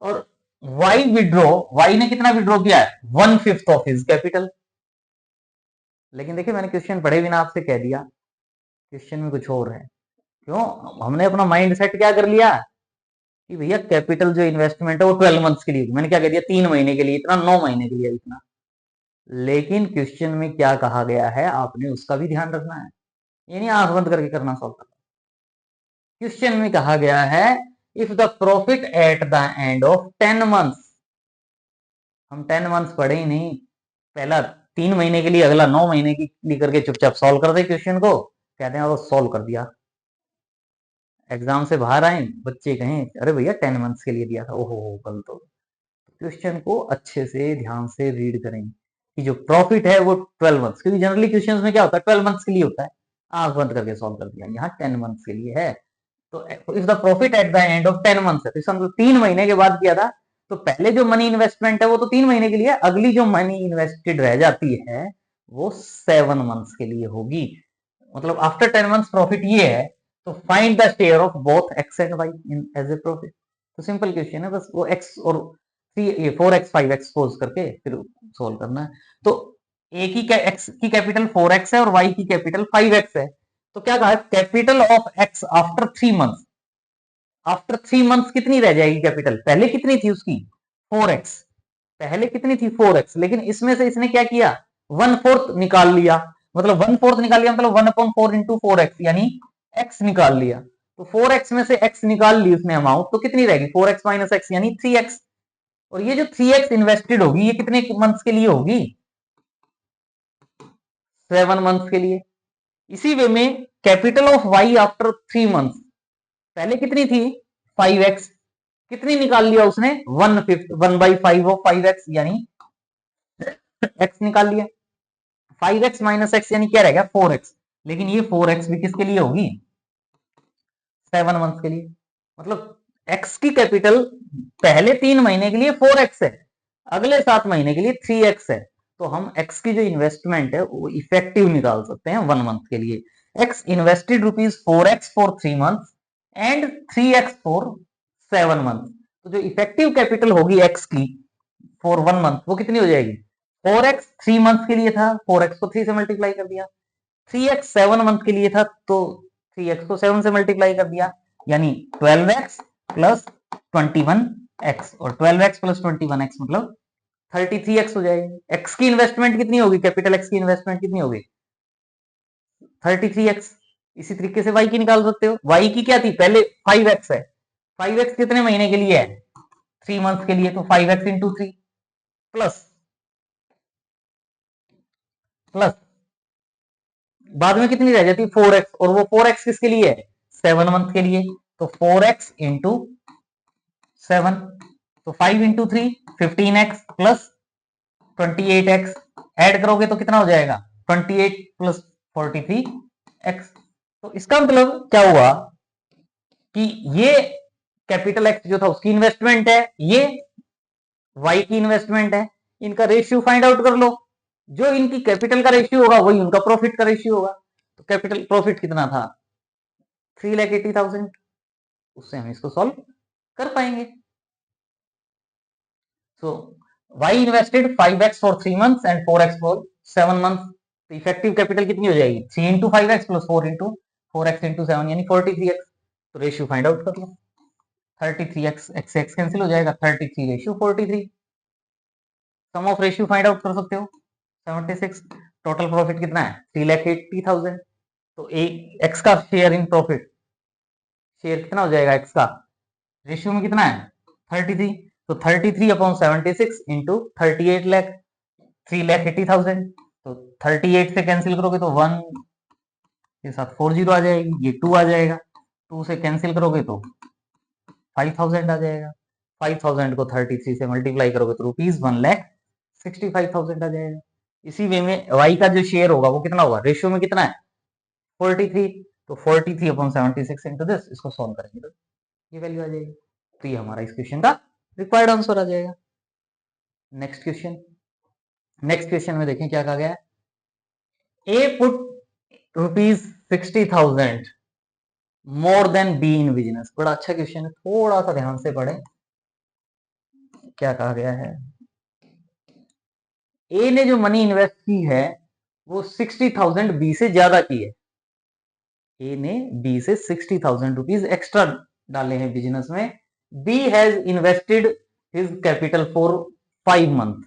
और y ने कितना विड्रॉ किया है 1/5 ऑफ हिज कैपिटल। लेकिन देखिए मैंने क्वेश्चन पढ़े बिना आपसे कह दिया, क्वेश्चन में कुछ और है। क्यों, हमने अपना माइंड सेट क्या कर लिया कि भैया कैपिटल जो इन्वेस्टमेंट है वो 12 मंथ्स के लिए, मैंने क्या कह दिया 3 महीने के लिए इतना, 9 महीने के लिए इतना। लेकिन क्वेश्चन में क्या कहा गया है आपने उसका भी ध्यान रखना है, ये नहीं आंख बंद करके करना सॉल्व करना। क्वेश्चन में कहा गया है if the profit eight the end of 10 months, हम 10 मंथ्स पढ़े ही नहीं, पहला 3 महीने के लिए, अगला 9 महीने की लिए करके चुपचाप सॉल्व कर दे क्वेश्चन को, कहते हैं वो सॉल्व कर दिया। एग्जाम से बाहर आए बच्चे कहें अरे भैया 10 मंथ्स के लिए दिया था, ओहो गलत हो। क्वेश्चन को अच्छे से ध्यान से रीड करें कि जो प्रॉफिट है वो 12 मंथ्स, क्योंकि जनरली क्वेश्चंस में क्या होता है 12 मंथ्स के लिए होता है, आंख बंद करके सॉल्व कर दिया। यहाँ 10 मंथ्स के लिए है, तो if the profit eight the end of 10 months है, तो इसका मतलब 3 महीने के बाद किया था। तो पहले जो मनी इन्वेस्टमेंट है वो तो 3 महीने के लिए, अगली जो मनी इन्वेस्टेड रह जाती है वो 7 मंथ्स के लिए होगी। मतलब आफ्टर 10 मंथ्स प्रॉफिट ये है, तो find the share of both X and Y in as a profit. तो सिंपल क्वेश्चन है, बस वो एक्स और 4x 5x पोज करके फिर सोल्व करना है। तो ए की एक्स की कैपिटल 4x है और y की कैपिटल 5x है। तो क्या कहा है, capital of x after 3 months, after 3 months कितनी रह जाएगी कैपिटल, पहले कितनी थी उसकी 4x, पहले कितनी थी 4x, लेकिन इसमें से इसने क्या किया 1/4 निकाल लिया। मतलब 1/4 निकाल लिया मतलब 1/4 इंटू 4x, यानी x निकाल लिया। तो 4x में से x निकाल ली उसने अमाउंट, तो कितनी रहेगी 4x माइनस x यानी 3x। और ये जो 3x इन्वेस्टेड होगी ये कितने मंथ्स के लिए होगी 7 मंथ्स के लिए। इसी वे में capital of y after 3 months, पहले कितनी थी 5x, कितनी निकाल लिया उसने 1/5 ऑफ 5x यानी x निकाल लिया। 5x माइनस x यानी क्या रहेगा 4x, लेकिन ये 4x भी किसके लिए होगी 7 मंथ्स के लिए। मतलब x की कैपिटल पहले 3 महीने के लिए 4x है, अगले 7 महीने के लिए 3x है। तो हम x की जो इन्वेस्टमेंट है वो इफेक्टिव निकाल सकते हैं 1 मंथ के लिए। x invested ₹4x for 3 months and 3x for 7 month. तो जो इफेक्टिव कैपिटल होगी x की फॉर 1 मंथ वो कितनी हो जाएगी 4x 3 मंथ के लिए था, 4x को 3 से मल्टीप्लाई कर दिया, 3x 7 मंथ के लिए था तो 3x को 7 से मल्टीप्लाई कर दिया, यानी 12x प्लस 21x, और 12x प्लस 21x मतलब 33x हो जाएगी। x की इन्वेस्टमेंट कितनी होगी, कैपिटल x की इन्वेस्टमेंट कितनी होगी 33x। इसी तरीके से y की निकाल सकते हो, y की क्या थी पहले 5x है, 5x कितने महीने के लिए है 3 मंथ के लिए, तो 5x इंटू 3 प्लस प्लस बाद में कितनी रह जाती है 4x, और वो 4x किसके लिए है 7 मंथ के लिए, तो 4x इंटू 7, तो 5 into 3 15x plus 28x, add करोगे तो कितना हो जाएगा 28 प्लस 43x। तो इसका मतलब क्या हुआ कि ये कैपिटल एक्स जो था उसकी इन्वेस्टमेंट है, ये वाई की इन्वेस्टमेंट है, इनका रेशियो फाइंड आउट कर लो, जो इनकी कैपिटल का रेशियो होगा वही उनका प्रॉफिट का रेशियो होगा। तो कैपिटल प्रॉफिट कितना था 3,80,000, उससे हम इसको सॉल्व कर पाएंगे। सो y invested 5x for 3 months and 4x for 7 months, तो इफेक्टिव कैपिटल कितनी हो जाएगी 3 into 5x plus 4 into 4x into 7 यानी 43x। तो रेशियो फाइंड आउट कर लो। 33x x x कैंसिल हो जाएगा 33 ratio 43। Sum of ratio find out कर सकते हो 76। टोटल प्रॉफिट कितना है 3,80,000। तो एक्स का शेयर इन प्रॉफिट, शेयर कितना हो जाएगा एक्स का, रेशियो में कितना है 33। तो 33 अपॉन 76 इंटू 38 लाख, 3,80,000। तो 38 से कैंसिल करोगे तो 1 के साथ 40 आ जाएगी, ये 2 आ जाएगा। 2 से कैंसिल करोगे तो 5,000 आ जाएगा। 5,000 को 33 से मल्टीप्लाई करोगे तो रुपीज 1,65,000 आ जाएगा। इसी वे में वाई का जो शेयर होगा वो कितना होगा, रेशियो में कितना है 43। तो 43 अपॉन 76 इंटू दिस, इसको सॉल्व करेंगे तो ये वैल्यू आ जाएगी। तो ये हमारा इस क्वेश्चन का रिक्वायर्ड आंसर आ जाएगा। नेक्स्ट क्वेश्चन, नेक्स्ट क्वेश्चन में देखें क्या कहा गया है। A put ₹60,000 more than B in business. बड़ा अच्छा क्वेश्चन है, थोड़ा सा ध्यान से पढ़ें। क्या कहा गया है, ए ने जो मनी इन्वेस्ट की है वो 60,000 बी से ज्यादा की है। ए ने बी से 60,000 रुपीज एक्स्ट्रा डाले हैं बिजनेस में। B has invested his capital for 5 month.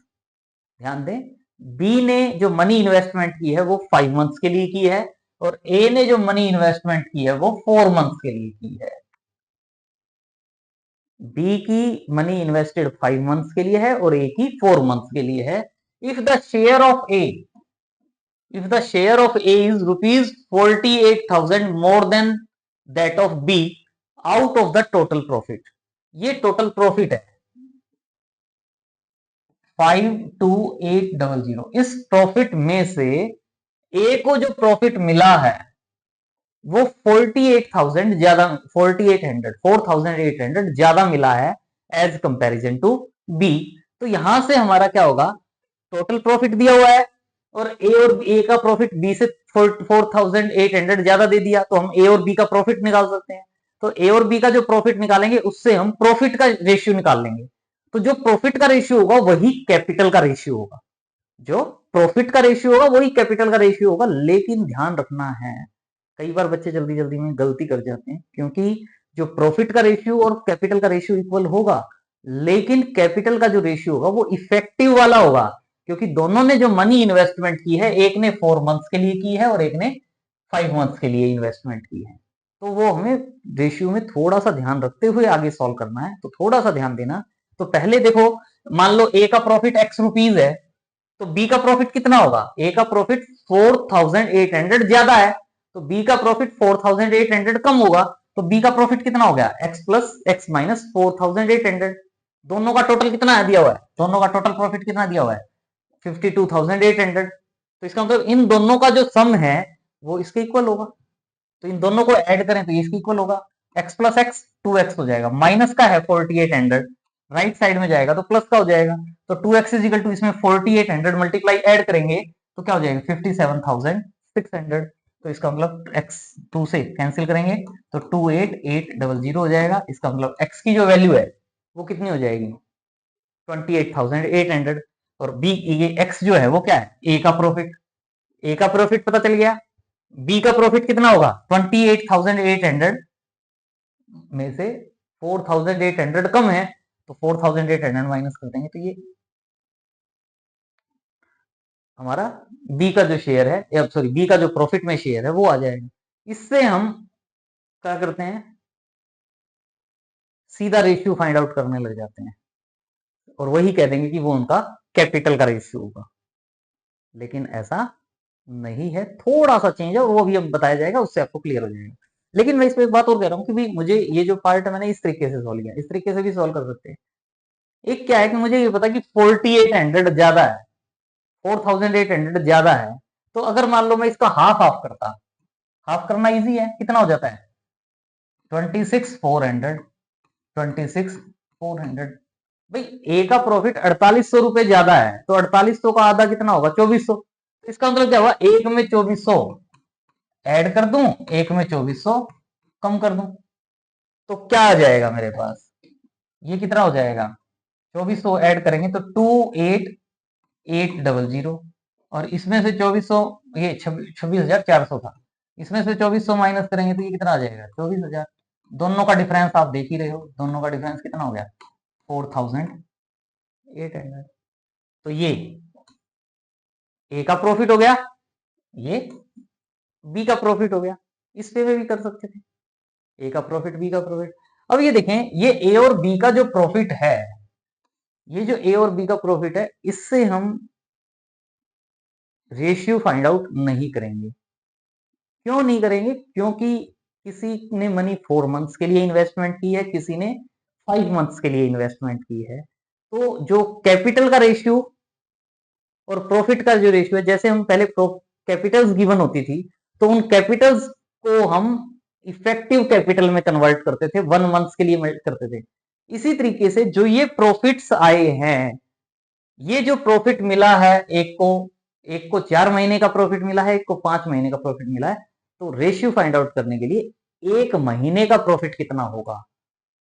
ध्यान दें, बी ने जो मनी इन्वेस्टमेंट की है वो 5 मंथ्स के लिए की है और ए ने जो मनी इन्वेस्टमेंट की है वो 4 मंथ्स के लिए की है। बी की मनी इन्वेस्टेड 5 मंथ्स के लिए है और ए की 4 मंथ्स के लिए है। If the share of A, if the share of A is rupees 48,000 more than that of B out of the total profit, ये total profit है 52800। इस प्रॉफिट में से A को जो प्रॉफिट मिला है वो 48,000 ज्यादा, 4,800 ज्यादा मिला है एज कंपैरिजन टू बी। तो यहां से हमारा क्या होगा, टोटल प्रॉफिट दिया हुआ है और ए का प्रॉफिट बी से 4,800 ज्यादा दे दिया, तो हम ए और बी का प्रॉफिट निकाल सकते हैं। तो ए और बी का जो प्रॉफिट निकालेंगे उससे हम प्रॉफिट का रेशियो निकाल लेंगे। तो जो प्रॉफिट का रेशियो होगा वही कैपिटल का रेशियो होगा, जो प्रॉफिट का रेशियो होगा वही कैपिटल का रेशियो होगा। लेकिन ध्यान रखना है, कई बार बच्चे जल्दी जल्दी में गलती कर जाते हैं, क्योंकि जो प्रॉफिट का रेशियो और कैपिटल का रेशियो इक्वल होगा, लेकिन कैपिटल का जो रेशियो होगा वो इफेक्टिव वाला होगा, क्योंकि दोनों ने जो मनी इन्वेस्टमेंट की है, एक ने 4 मंथ्स के लिए की है और एक ने 5 मंथ्स के लिए इन्वेस्टमेंट की है। तो वो हमें रेशियो में थोड़ा सा ध्यान रखते हुए आगे सॉल्व करना है, तो थोड़ा सा ध्यान देना। तो पहले देखो, मान लो ए का प्रॉफिट x रुपीज है, तो बी का प्रॉफिट कितना होगा, ए का प्रॉफिट 4,800 ज्यादा है, तो बी का प्रॉफिट 4,800 कम होगा, तो बी का प्रॉफिट कितना हो गया x प्लस एक्स माइनस 4,800। दोनों का टोटल कितना दिया हुआ है, दोनों का टोटल प्रॉफिट कितना दिया हुआ है 52,800। तो इसका मतलब इन दोनों का जो सम है वो इसके इक्वल होगा। तो इन दोनों को ऐड करें तो ये इसके इक्वल होगा, x प्लस एक्स 2x हो जाएगा, माइनस का है 4,800, राइट साइड में जाएगा तो प्लस का हो जाएगा। तो 2x इज इक्वल टू, इसमें 4,800 मल्टीप्लाई ऐड करेंगे तो क्या हो जाएगा 57,600। तो इसका मतलब x 2 से कैंसिल करेंगे तो 28,800 हो जाएगा। इसका मतलब x की जो वैल्यू है वो कितनी हो जाएगी 28,800। और b ये x जो है वो क्या है, a का प्रॉफिट, a का प्रॉफिट पता चल गया। b का प्रॉफिट कितना होगा 28,800 में से 4,800 कम है, तो 4,800 माइनस कर देंगे तो ये हमारा बी का जो शेयर है, या सॉरी बी का जो प्रॉफिट में शेयर है वो आ जाएगा। इससे हम क्या करते हैं, सीधा रेशियो फाइंड आउट करने लग जाते हैं और वही कह देंगे कि वो उनका कैपिटल का रेशियो होगा। लेकिन ऐसा नहीं है, थोड़ा सा चेंज है और वो भी अब बताया जाएगा, उससे आपको क्लियर हो जाएगा। लेकिन मैं इसमें एक बात और कह रहा हूँ कि भी मुझे ये जो पार्ट है मैंने इस तरीके से सॉल्व किया, इस तरीके से भी सॉल्व कर सकते हैं। एक क्या है कि मुझे ये पता कि 4,800 ज्यादा है, 4,800 ज्यादा है, तो अगर मान लो मैं इसका हाफ हाफ करता, हाफ करना इजी है, कितना हो जाता है 26,400, 26,400। भाई ए का प्रॉफिट 4,800 रुपए ज्यादा है, तो 4,800 का आधा कितना होगा 2,400। तो इसका मतलब क्या हुआ, एक में 2,400 ऐड कर दूं, एक में 2,400 कम कर दूं, तो क्या आ जाएगा मेरे पास, ये कितना हो जाएगा 2,400 ऐड करेंगे तो 28,800, और इसमें से 2400, ये 26,400 था, इसमें से 2400 माइनस करेंगे तो ये कितना आ जाएगा, 24,000। दोनों का डिफरेंस आप देख ही रहे हो, दोनों का डिफरेंस कितना हो गया, 4,800। तो ये ए का प्रॉफिट हो गया, ये बी का प्रॉफिट हो गया। इस पे भी कर सकते थे, ए का प्रॉफिट बी का प्रॉफिट। अब ये देखें, ये ए और बी का जो प्रॉफिट है, ये जो ए और बी का प्रॉफिट है, इससे हम रेशियो फाइंड आउट नहीं करेंगे। क्यों नहीं करेंगे, क्योंकि किसी ने मनी 4 मंथ्स के लिए इन्वेस्टमेंट की है, किसी ने 5 मंथ्स के लिए इन्वेस्टमेंट की है। तो जो कैपिटल का रेशियो और प्रॉफिट का जो रेशियो है, जैसे हम पहले कैपिटल्स गिवन होती थी, तो उन कैपिटल्स को हम इफेक्टिव कैपिटल में कन्वर्ट करते थे, 1 मंथ्स के लिए करते थे। इसी तरीके से जो ये प्रॉफिट्स आए हैं, ये जो प्रॉफिट मिला है, एक को 4 महीने का प्रॉफिट मिला है, एक को 5 महीने का प्रॉफिट मिला है, तो रेशियो फाइंड आउट करने के लिए 1 महीने का प्रॉफिट कितना होगा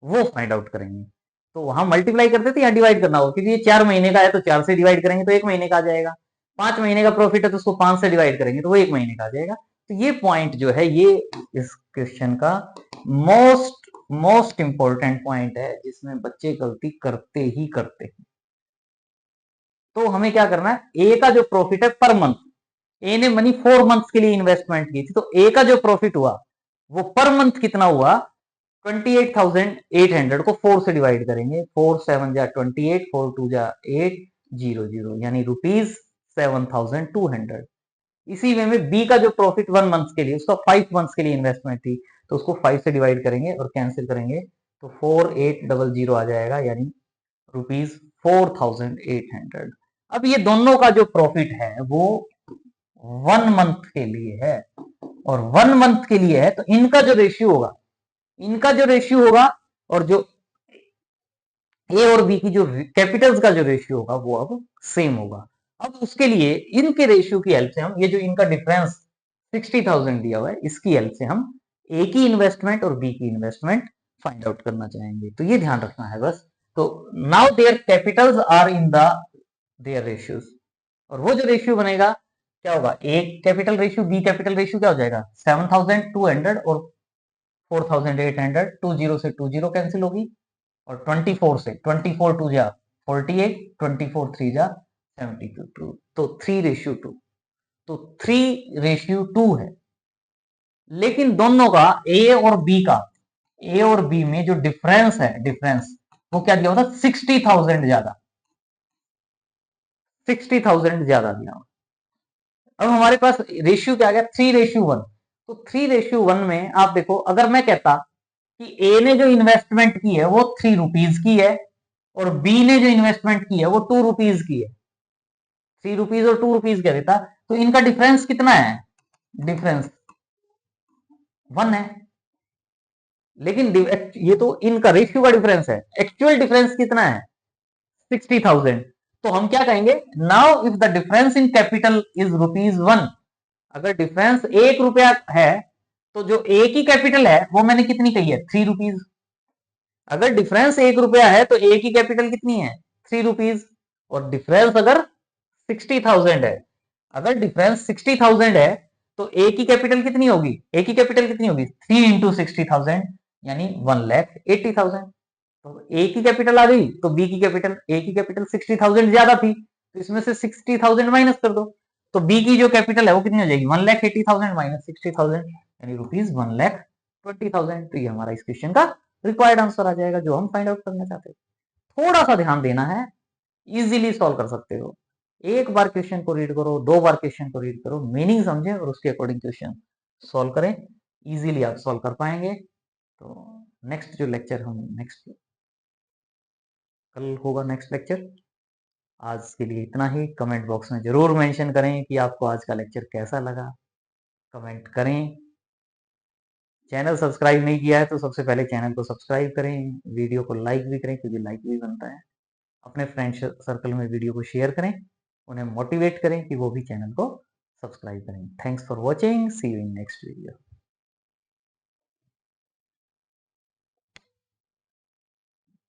वो फाइंड आउट करेंगे। तो वहां मल्टीप्लाई करते थे, यहाँ डिवाइड करना होगा, क्योंकि ये 4 महीने का है तो 4 से डिवाइड करेंगे तो 1 महीने का आ जाएगा। 5 महीने का प्रॉफिट है तो उसको 5 से डिवाइड करेंगे तो वो 1 महीने का आ जाएगा। तो ये पॉइंट जो है, ये इस क्वेश्चन का मोस्ट इंपॉर्टेंट पॉइंट है, जिसमें बच्चे गलती करते ही करते हैं। तो हमें क्या करना है, ए का जो प्रॉफिट है पर मंथ, ए ने मनी 4 मंथ्स के लिए इन्वेस्टमेंट की थी, तो ए का जो प्रॉफिट हुआ वो पर मंथ कितना हुआ, 28,800 को 4 से डिवाइड करेंगे, 4 7 जा 28, 4 2 जा 8, 0 0, यानी ₹7,200। इसी वे में बी का जो प्रॉफिट 1 मंथ के लिए, उसका 5 मंथ्स के लिए इन्वेस्टमेंट थी, तो उसको 5 से डिवाइड करेंगे और कैंसिल करेंगे तो 4800 आ जाएगा, यानी ₹4,800। अब ये दोनों का जो प्रॉफिट है वो 1 मंथ के लिए है, और 1 मंथ के लिए है तो इनका जो रेशियो होगा, और जो ए और बी की जो कैपिटल्स का जो रेशियो होगा वो अब सेम होगा। अब उसके लिए इनके रेशियो की हेल्प से हम, ये जो इनका डिफरेंस 60,000 दिया हुआ है, इसकी हेल्प से हम ए की इन्वेस्टमेंट और बी की इन्वेस्टमेंट फाइंड आउट करना चाहेंगे। तो ये ध्यान रखना है बस। तो now their capitals are in the their ratios, और वो जो रेशियो बनेगा क्या होगा, A capital ratio B capital ratio क्या हो जाएगा, 7,200 और 4,800, 20 से 20 कैंसिल होगी, और 24 से 24 टू जा 48, 24 3 जा 72, तो 3:2, तो 3:2 है। लेकिन दोनों का ए और बी में जो डिफरेंस है, वो क्या दिया होता, 60,000 ज्यादा, 60,000 ज्यादा दिया हुआ। अब हमारे पास रेशियो क्या आ गया, 3:1। तो 3:1 में आप देखो, अगर मैं कहता कि ए ने जो इन्वेस्टमेंट की है वो ₹3 की है, और बी ने जो इन्वेस्टमेंट की है वो ₹2 की है, ₹3 और ₹2 कह देता, तो इनका डिफरेंस कितना है, डिफरेंस 1 है। लेकिन ये तो इनका रेशियो का डिफरेंस है, एक्चुअल डिफरेंस कितना है, 60,000। तो हम क्या कहेंगे, now if the difference in capital is ₹1, अगर डिफरेंस ₹1 है, तो जो ए की कैपिटल है वो मैंने कितनी कही है, ₹3। अगर डिफरेंस ₹1 है तो ए की कैपिटल कितनी है, ₹3। और डिफरेंस अगर 60,000 है, अगर डिफरेंस 60,000 है तो ए की कैपिटल कितनी होगी, 3 इंटू 60,000, यानी 1,80,000। तो ए की कैपिटल आ गई, तो बी की कैपिटल, ए की कैपिटल 60,000 ज्यादा थी, तो इसमें से 60,000 माइनस कर दो, तो बी की जो कैपिटल है वो कितनी हो जाएगी, 1,80,000 माइनस 60,000, यानी ₹1,20,000। तो ये हमारा इस क्वेश्चन का रिक्वायर्ड आंसर आ जाएगा, जो हम फाइंड आउट करना चाहते हैं। थोड़ा सा ध्यान देना है, इजीली सॉल्व कर सकते हो। एक बार क्वेश्चन को रीड करो, 2 बार क्वेश्चन को रीड करो, मीनिंग समझे और उसके अकॉर्डिंग क्वेश्चन सॉल्व करें, इजीली आप सॉल्व कर पाएंगे। तो नेक्स्ट जो लेक्चर हम कल होगा नेक्स्ट लेक्चर। आज के लिए इतना ही। कमेंट बॉक्स में जरूर मेंशन करें कि आपको आज का लेक्चर कैसा लगा, कमेंट करें। चैनल सब्सक्राइब नहीं किया है तो सबसे पहले चैनल को सब्सक्राइब करें, वीडियो को लाइक भी करें, क्योंकि लाइक भी बनता है। अपने फ्रेंड सर्कल में वीडियो को शेयर करें, उन्हें मोटिवेट करें कि वो भी चैनल को सब्सक्राइब करें। Thanks for watching, see you in next video.